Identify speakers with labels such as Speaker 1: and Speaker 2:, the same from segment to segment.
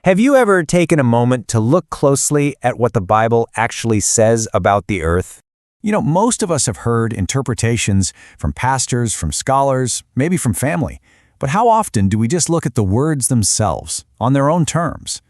Speaker 1: Have you ever taken a moment to look closely at what the Bible actually says about the earth?
Speaker 2: Most of us have heard interpretations from pastors, from scholars, maybe from family. But how often do we just look at the words themselves, on their own terms?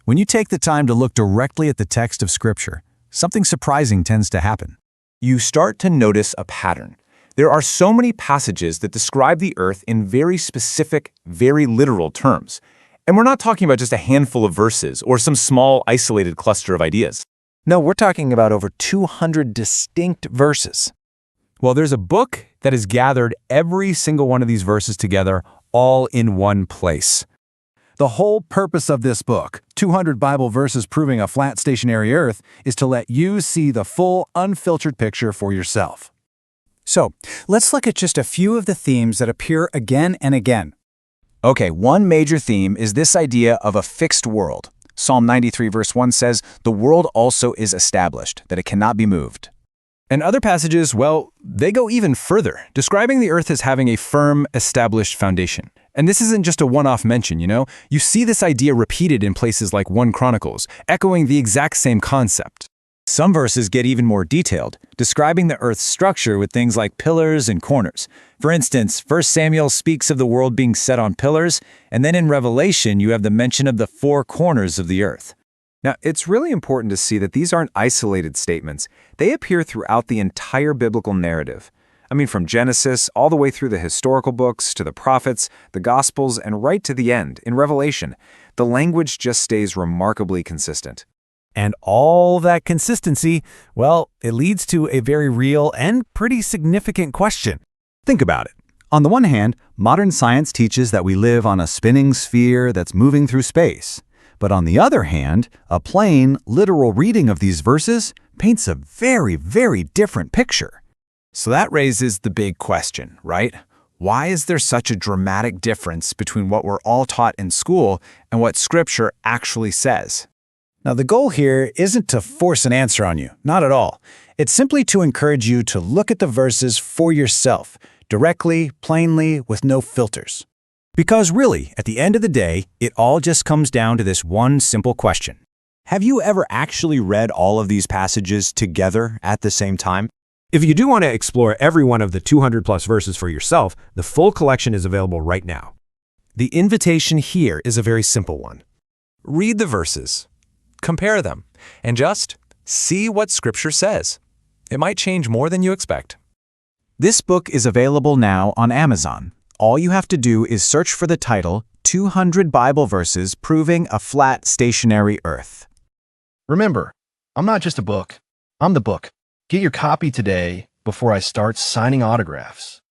Speaker 2: When you take the time to look directly at the text of Scripture, something surprising tends to happen.
Speaker 3: You start to notice a pattern. There are so many passages that describe the earth in very specific, very literal terms. And we're not talking about just a handful of verses or some small, isolated cluster of ideas.
Speaker 4: No, we're talking about over 200 distinct verses.
Speaker 2: Well, there's a book that has gathered every single one of these verses together, all in one place. The whole purpose of this book, 200 Bible Verses Proving a Flat Stationary Earth, is to let you see the full, unfiltered picture for yourself.
Speaker 5: So, let's look at just a few of the themes that appear again and again.
Speaker 4: Okay, one major theme is this idea of a fixed world. Psalm 93 verse 1 says, "The world also is established, that it cannot be moved."
Speaker 2: And other passages, well, they go even further, describing the earth as having a firm, established foundation. And this isn't just a one-off mention, You see this idea repeated in places like 1 Chronicles, echoing the exact same concept.
Speaker 4: Some verses get even more detailed, describing the earth's structure with things like pillars and corners. For instance, 1 Samuel speaks of the world being set on pillars, and then in Revelation you have the mention of the 4 corners of the earth.
Speaker 3: Now, it's really important to see that these aren't isolated statements. They appear throughout the entire biblical narrative. From Genesis all the way through the historical books to the prophets, the Gospels, and right to the end, in Revelation. The language just stays remarkably consistent.
Speaker 1: And all that consistency, well, it leads to a very real and pretty significant question.
Speaker 2: Think about it. On the one hand, modern science teaches that we live on a spinning sphere that's moving through space. But on the other hand, a plain, literal reading of these verses paints a very, very different picture.
Speaker 3: So that raises the big question, right? Why is there such a dramatic difference between what we're all taught in school and what Scripture actually says?
Speaker 5: Now, the goal here isn't to force an answer on you, not at all. It's simply to encourage you to look at the verses for yourself, directly, plainly, with no filters.
Speaker 1: Because really, at the end of the day, it all just comes down to this one simple question.
Speaker 6: Have you ever actually read all of these passages together at the same time?
Speaker 7: If you do want to explore every one of the 200-plus verses for yourself, the full collection is available right now.
Speaker 8: The invitation here is a very simple one. Read the verses, compare them, and just see what Scripture says. It might change more than you expect.
Speaker 4: This book is available now on Amazon. All you have to do is search for the title, 200 Bible Verses Proving a Flat Stationary Earth.
Speaker 9: Remember, I'm not just a book. I'm the book. Get your copy today before I start signing autographs.